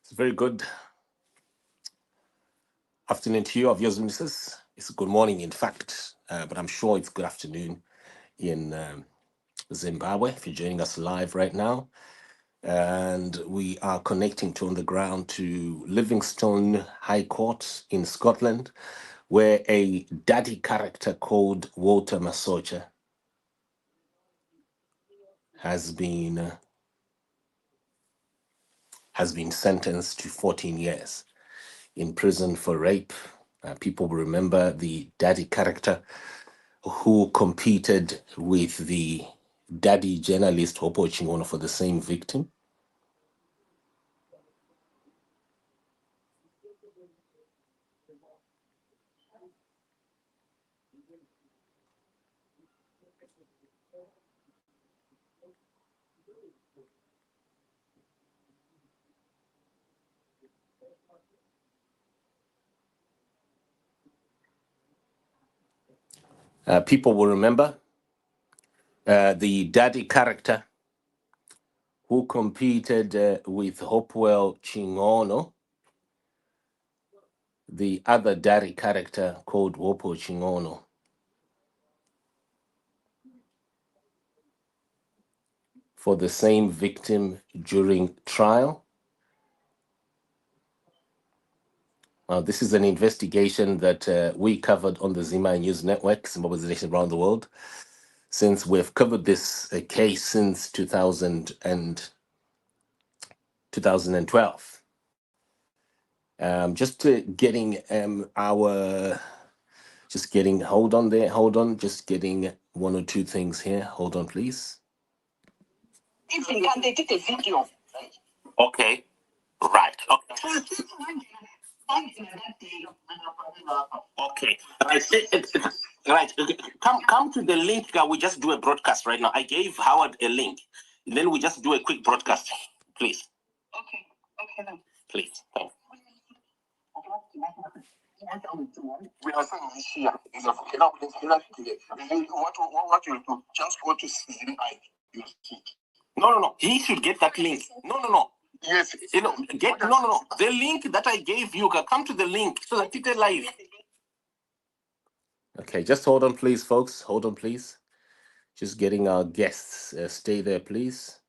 It's a very good afternoon to you, of yours, Mrs. It's good morning, in fact, but I'm sure it's good afternoon in Zimbabwe if you're joining us live right now. And we are connecting to on the ground to Livingstone High Court in Scotland, where a daddy character called Walter Masocha has been sentenced to 14 years in prison for rape. People will remember the daddy character who competed with the daddy journalist Hopo Chingono for the same victim. People will remember the daddy character who competed with Hopewell Chingono, the other daddy character called Hopo Chingono, for the same victim during trial. This is an investigation that we covered on the Zima News Network, Zimbabwe's Nation around the world, since we've covered this case since 2012. Hold on, just getting one or two things here. Hold on, please. Okay, right. Okay. Right. Okay. Come to the link. We just do a broadcast right now. I gave Howard a link. Then we just do a quick broadcast, please. Okay then. Please. Thanks. We are saying this year is a what you do, just go to see you see. No. He should get that link. No. Yes. The link that I gave you, come to the link so that it's live. Okay, just hold on, please, folks. Hold on, please. Just getting our guests. Stay there, please.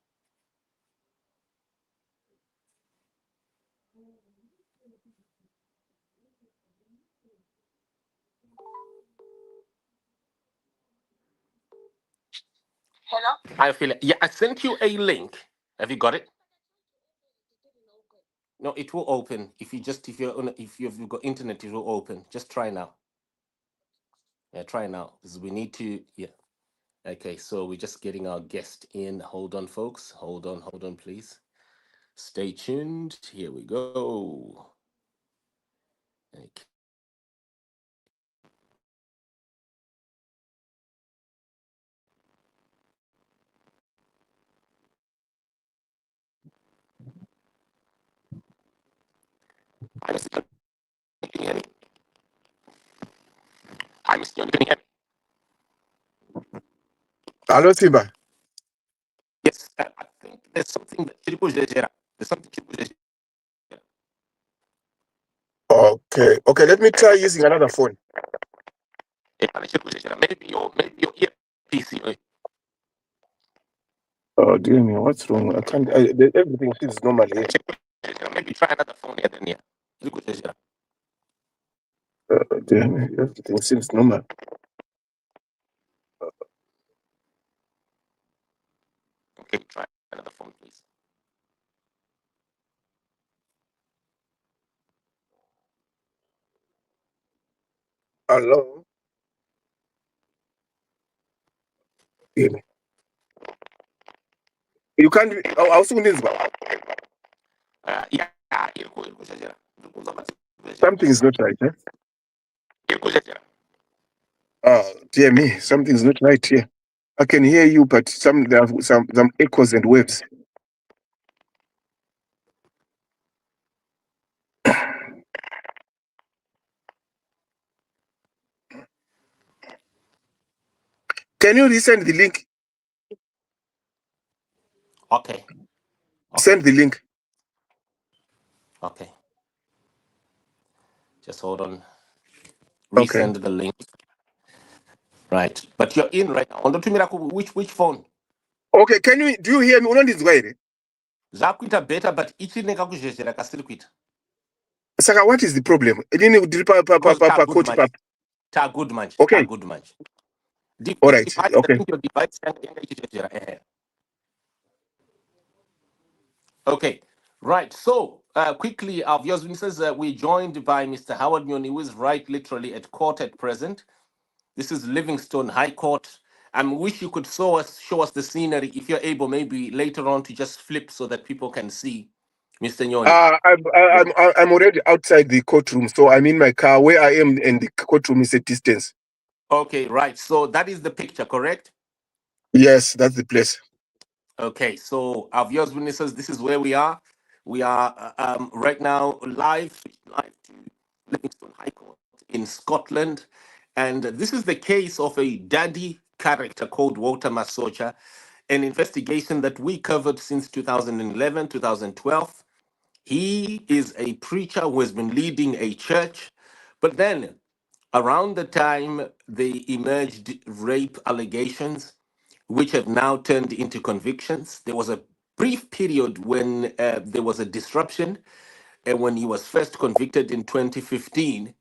Hello? I feel it. Yeah, I sent you a link. Have you got it? No, it will open. If you've got internet, it will open. Just try now. Yeah, try now. Because we need to. Yeah. Okay, so we're just getting our guest in. Hold on, folks. Hold on, please. Stay tuned. Here we go. Okay. I'm still doing it. Hello, Simba. Yes, I think there's something that there's something. Okay, let me try using another phone. Maybe your earpiece. Oh, dear me, what's wrong? I can't. Everything feels normal here. Maybe try another phone here then. Dear me, everything seems normal. Okay, try another phone, please. Hello. Dear me. You can't. I'll soon this. Yeah. Something's not right, eh? Oh, dear me, something's not right here. I can hear you, but there are some echoes and waves. Can you resend the link? Okay. Send the link. Okay, just hold on. Okay. Resend the link. Right, but you're in right now. Ondotumira which phone? Okay, do you hear me? Unondinzwa here? Zakuita better, but ichine kakuzhezhera kasiri kuita. Saka, what is the problem? Didn't ndiri Because ta good coach much. pap. Ta good much. Ta Okay. good much. All The right. device, I Okay. think your device yanga ichizhezhera. Okay, right. So, quickly, our viewers, says we're joined by Mr. Howard Nyoni, who is right literally at court at present. This is Livingstone High Court. I wish you could show us the scenery if you're able, maybe later on to just flip so that people can see Mr. Nyoni. I'm already outside the courtroom, so I'm in my car. Where I am and the courtroom is a distance. Okay, right. So that is the picture, correct? Yes, that's the place. Okay, so our viewers, witnesses, this is where we are. We are right now live to Livingstone High Court in Scotland, and this is the case of a daddy character called Walter Masocha, an investigation that we covered since 2011, 2012. He is a preacher who has been leading a church, but then around the time they emerged rape allegations, which have now turned into convictions. There was a brief period when there was a disruption, and when he was first convicted in 2015.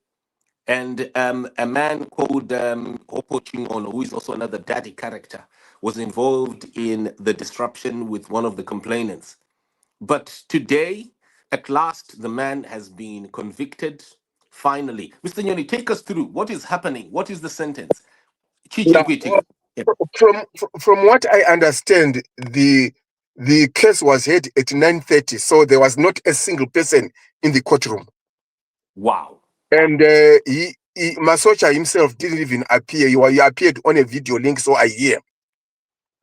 And a man called Hopo Chingono, who is also another daddy character, was involved in the disruption with one of the complainants. But today, at last, the man has been convicted. Finally, Mr. Nyoni, take us through what is happening. What is the sentence? Yeah. Chichirikuitika. Yep. From what I understand, the case was heard at 9:30, so there was not a single person in the courtroom, Wow. and Masocha himself didn't even appear. He appeared on a video link, so I hear.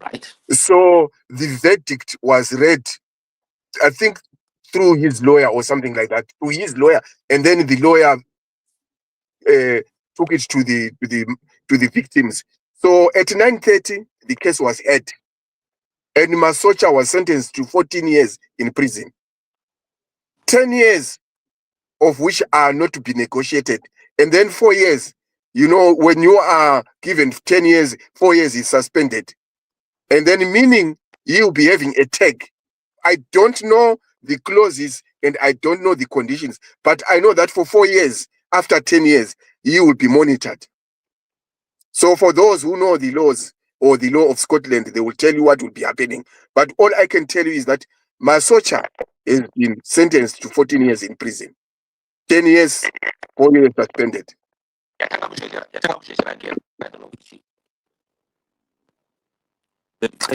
Right. So the verdict was read, I think, through his lawyer or something like that, to his lawyer, and then the lawyer took it to the victims. So at 9:30, the case was heard, and Masocha was sentenced to 14 years in prison, 10 years of which are not to be negotiated, and then 4 years. You know, when you are given 10 years, 4 years is suspended, and then meaning you'll be having a tag. I don't know the clauses and I don't know the conditions, but I know that for 4 years, after 10 years, you will be monitored. So for those who know the laws or the law of Scotland, they will tell you what will be happening. But all I can tell you is that Masocha has been sentenced to 14 years in prison, 10 years, 4 years suspended. Again. I don't know which.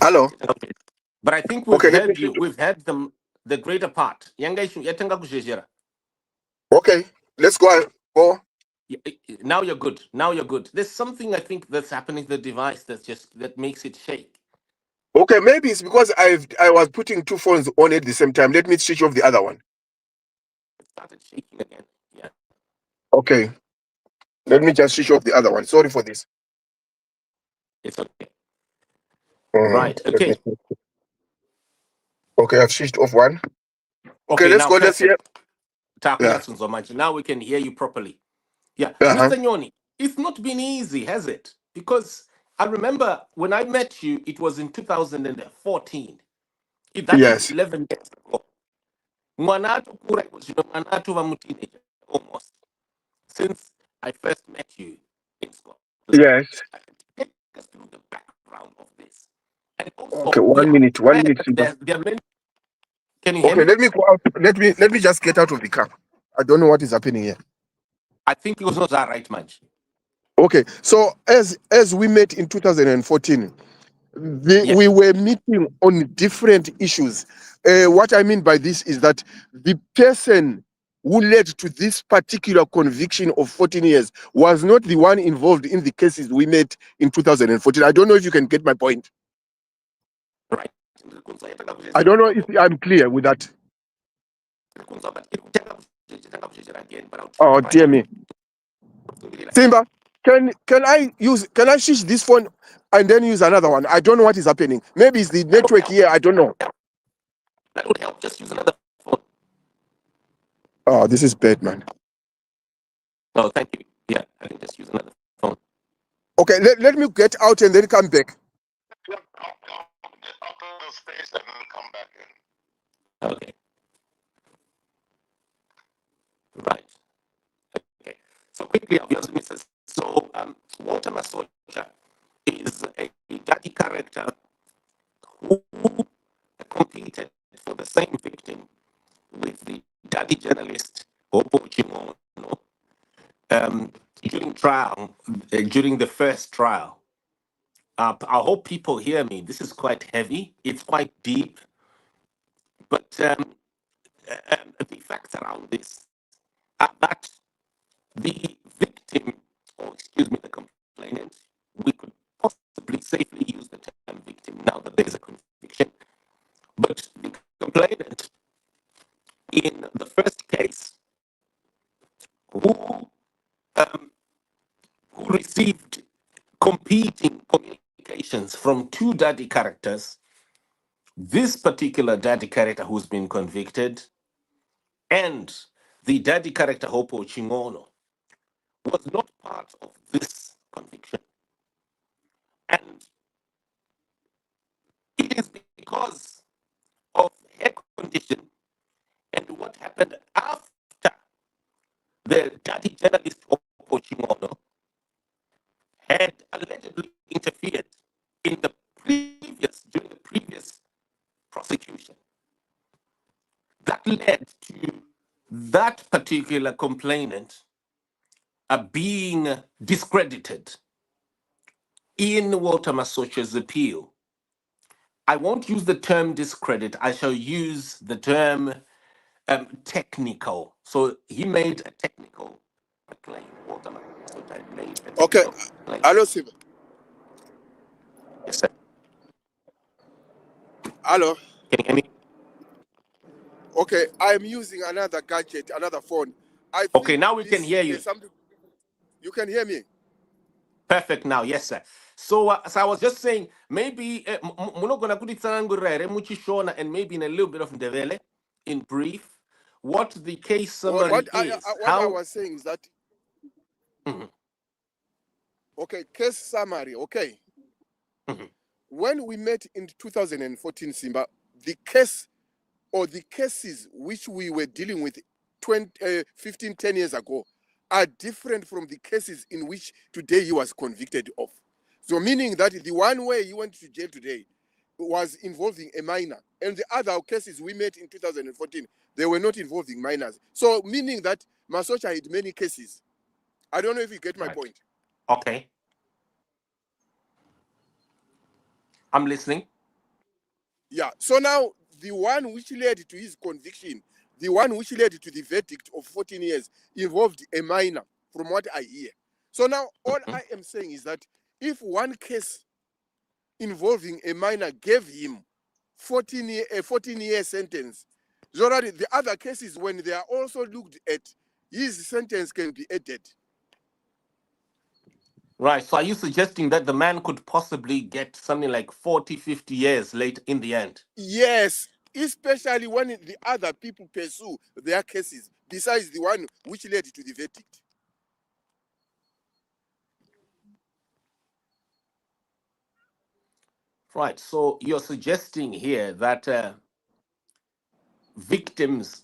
Hello? But I think we've Okay, let me heard see. you. We've heard the greater part. Yanga ishu, yatanga kuzhezhera. Okay, let's go. Now you're good. Now you're good. There's something I think that's happening to the device that makes it shake. Okay, maybe it's because I was putting two phones on at the same time. Let me switch off the other one. It started shaking again. Yeah, Okay, let me just switch off the other one. Sorry for this. it's okay. Right. Let me. Okay. Okay, I've switched off one. Okay, Okay. let's Now go. Let's hear. perfect. Yeah. Takunyatsunzo manje. Now we can hear you properly. Yeah, Uh-huh. Mr. Nyoni, it's not been easy, has it? Because I remember when I met you, it was in 2014. That is Yes. 11 years ago. Mwanatu kura was, Mwanatu wa teenager, almost. Since I first met you in Scotland. Yes. Take us through the background of this. And Okay, also, we one are minute. 1 minute, aware that Simba. there are many. Can you hear Okay, me? let me go out. Let me just get out of the car. I don't know what is happening here. I think it was not that right, much. Okay, so as we met in 2014, we Yes. were meeting on different issues. What I mean by this is that the person who led to this particular conviction of 14 years was not the one involved in the cases we met in 2014. I don't know if you can get my point. Right. I don't know if I'm clear with that. Oh, dear me. Simba, can I switch this phone and then use another one? I don't know what is happening. Maybe it's the That would network help. here. I don't know. That would help. Just use another phone. Oh, this is bad, man. Oh, thank you. Yeah, I can just use another phone. Okay, let me get out and then come back. Yeah, I'll get out of the space and then come back in. Okay. Right. Okay. So quickly, obviously, Mrs. So Walter Masocha is a daddy character who competed for the same victim with the daddy journalist Opo Chimono during trial, during the first trial. I hope people hear me. This is quite heavy. It's quite deep, but the facts around this are that the victim, or excuse me, the complainant, we could possibly safely use the term victim now that there's a conviction, but the complainant in the first case who um, who received competing communications from two daddy characters. This particular daddy character who's been convicted and the daddy character Hopo Chimono was not part of this conviction. And it is because of her condition and what happened after the daddy journalist Hopo Chimono had allegedly interfered in the during the previous prosecution. That led to that particular complainant being discredited in Walter Masocha's appeal. I won't use the term discredit, I shall use the term technical. So he made a technical claim. Walter Masocha made a Okay, technical claim. hello, Siva. Yes, sir. Hello. Can you hear me? Okay, I'm using another gadget, another phone. I Okay, think now we can this hear you. there's something. You can hear me. Perfect now, yes, sir. So I was just saying, maybe muno gonna put it muchishona and maybe in a little bit of ndevele, in brief, what the case summary is. What I How? was saying is that Mhm, okay, case summary. Okay, mhm, when we met in 2014, Simba, the case or the cases which we were dealing with 15, 10 years ago are different from the cases in which today he was convicted of. So meaning that the one way he went to jail today was involving a minor, and the other cases we met in 2014, they were not involving minors. So meaning that Masocha had many cases. I don't know if you get my right. point. Okay, I'm listening. Yeah. So now the one which led to his conviction, the one which led to the verdict of 14 years, involved a minor, from what I hear. So now all Mhm. I am saying is that if one case involving a minor gave him 14-year sentence, so that the other cases, when they are also looked at, his sentence can be added. Right. So are you suggesting that the man could possibly get something like 40, 50 years late in the end? Yes, especially when the other people pursue their cases, besides the one which led to the verdict. Right. So you're suggesting here that victims,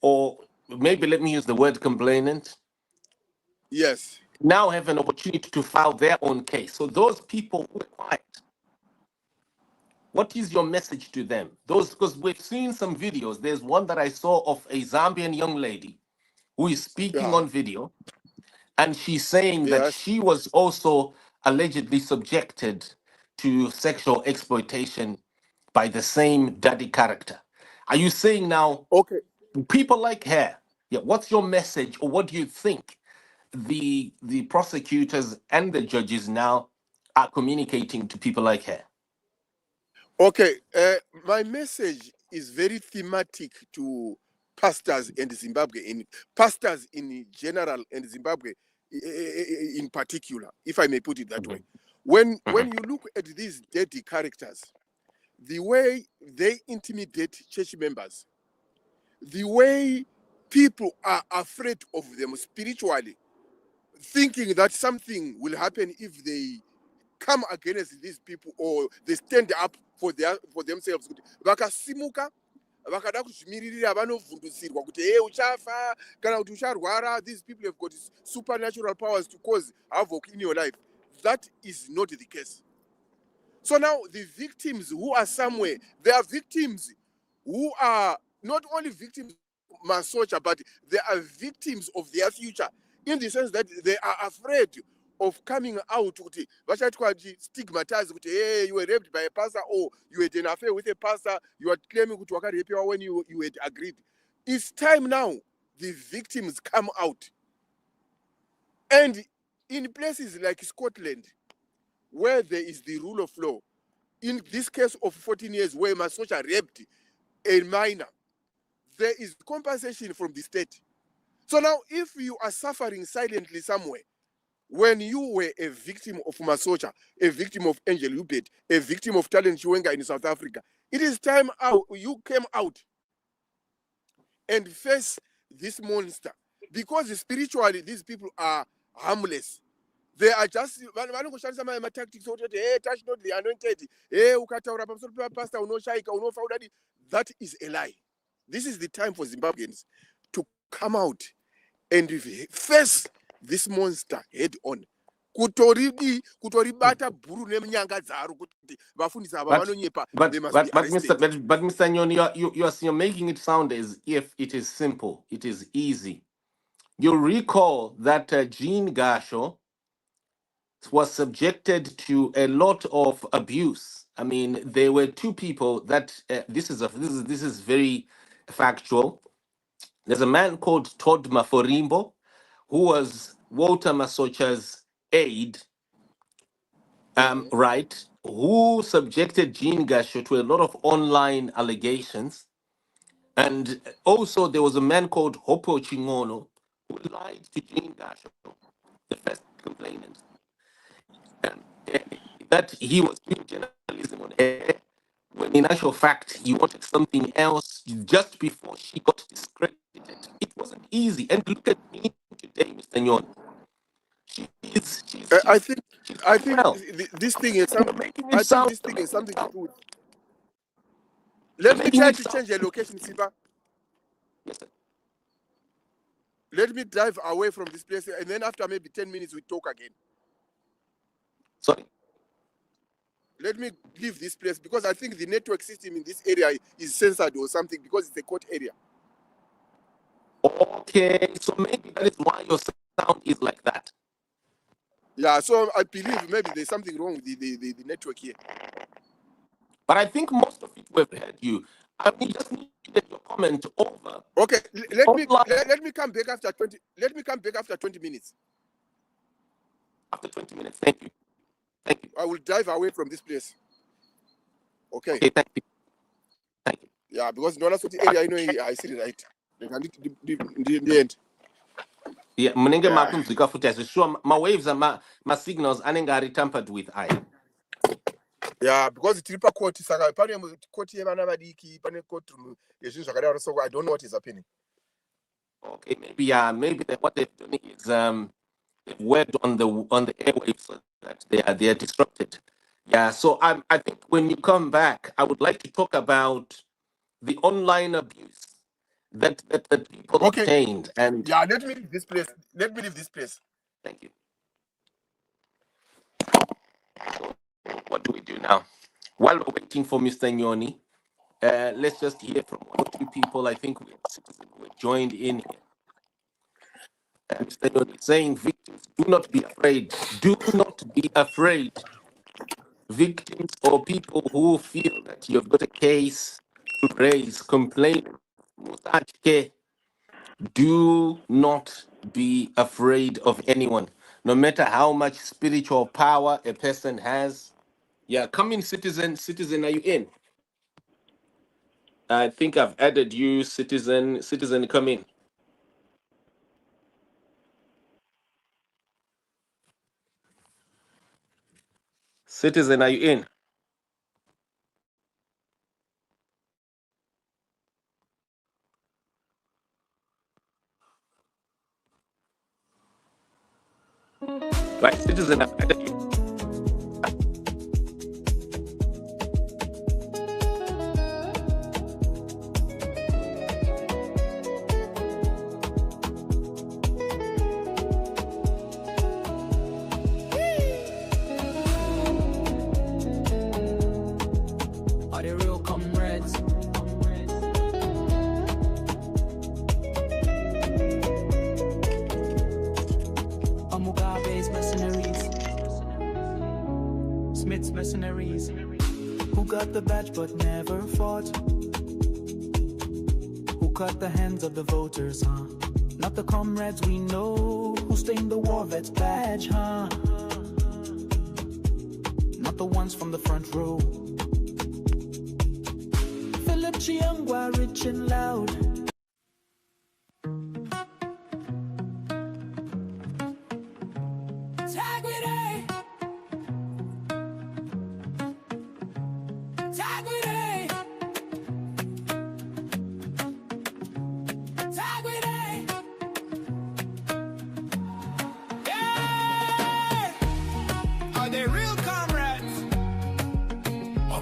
or maybe let me use the word complainant, Yes. now have an opportunity to file their own case. So those people who are quiet, what is your message to them? Those, because we've seen some videos. There's one that I saw of a Zambian young lady who is speaking Yeah. on video, and she's saying that Yes. she was also allegedly subjected to sexual exploitation by the same daddy character. Are you saying now Okay. people like her? Yeah, what's your message, or what do you think the prosecutors and the judges now are communicating to people like her? Okay. My message is very thematic to pastors in Zimbabwe, in pastors in general, and Zimbabwe in particular, if I may put it that way. Mhm, When mhm, you look at these dirty characters, the way they intimidate church members, the way people are afraid of them spiritually, thinking that something will happen if they come against these people or they stand up for themselves. Vakasimuka vakada kuzvimiririra vanovhundusirwa kuti hey uchafa kana kuti ucharwara. These people have got supernatural powers to cause havoc in your life. That is not the case. So now the victims who are somewhere, they are victims who are not only victims of Masocha, but they are victims of their future, in the sense that they are afraid of coming out. Stigmatized, hey, you were raped by a pastor, or you had an affair with a pastor, you are claiming when you had agreed. It's time now the victims come out. And in places like Scotland, where there is the rule of law, in this case of 14 years where Masocha raped a minor, there is compensation from the state. So now if you are suffering silently somewhere, when you were a victim of Masocha, a victim of Angel Hubert, a victim of Talent Chiwenga in South Africa, it is time out you came out and face this monster. Because spiritually, these people are harmless. They are just vanongoshandisa matactics okuti hey, touch not the anointed, hey, ukataura pamusoro pepastor unoshaika unofa udadi. That is a lie. This is the time for Zimbabweans to come out and face this monster head on. Kutoribata bhuru nenyanga dzaro kuti vafundisi ava vanonyepa, they must be arrested. But Mr. Nyoni, you're making it sound as if it is simple, it is easy. You recall that Jean Gasho was subjected to a lot of abuse. I mean, there were two people that this is very factual. There's a man called Todd Maforimbo, who was Walter Masocha's aide, right, who subjected Jean Gasho to a lot of online allegations. And also there was a man called Hopo Chingono who lied to Jean Gasho, the first complainant, and, that he was doing journalism on air, when in actual fact he wanted something else just before she got discredited. It wasn't easy. And look at me today, Mr. Nyon. I think She's doing well. this thing is And you're making it sound something to do with. Let me try to change the location, Siba. Yes, sir. Let me drive away from this place, and then after maybe 10 minutes we talk again. Sorry. Let me leave this place because I think the network system in this area is censored or something because it's a court area. Okay, so maybe that is why your sound is like that. Yeah, so I believe maybe there's something wrong with the network here. But I think most of it we've heard you. I mean, just needed your comment over. Okay, let me come back after 20. Let me come back after 20 minutes. After 20 minutes, thank you. Thank you. I will drive away from this place. Okay. Okay, thank you. Thank you. Yeah, because no one area, I see it right. Like I need in the end. Yeah, munenge makunzwika futi as sure my waves and my signals anenge ari tampered with I. Yeah, because tiri court saka pane court yevana vadiki pane court room yezvinhu zvakadaro, so I don't know what is happening. Okay, maybe what they've done is they've worked on the airwaves so that they are disrupted. Yeah, so I think when you come back, I would like to talk about the online abuse that people obtained. And yeah, let me leave this place. Thank you. So what do we do now? While we're waiting for Mr. Nyoni, let's just hear from one or two people. I think we joined in here. Mr. Nyoni saying, victims, do not be afraid. Do not be afraid. Victims or people who feel that you've got a case to raise, complain, do not be afraid of anyone, no matter how much spiritual power a person has. Yeah, come in, citizen. Citizen, are you in? I think I've added you, citizen. Citizen, come in. Citizen, are you in? Right, citizen. Are they real comrades? Mugabe's mercenaries, Smith's mercenaries, who got the badge but never fought, who cut the hands of the voters, huh? Not the comrades we know, who stained the war vet's badge, huh? Not the ones from the front row. Philip Chiangwa, rich and loud.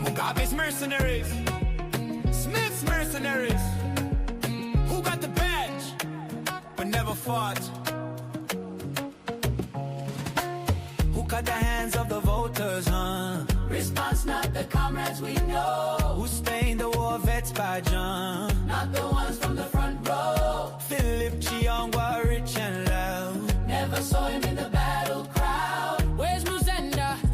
Mugabe's mercenaries, Smith's mercenaries, who got the badge but never fought, who cut the hands of the voters, huh? Response not the comrades we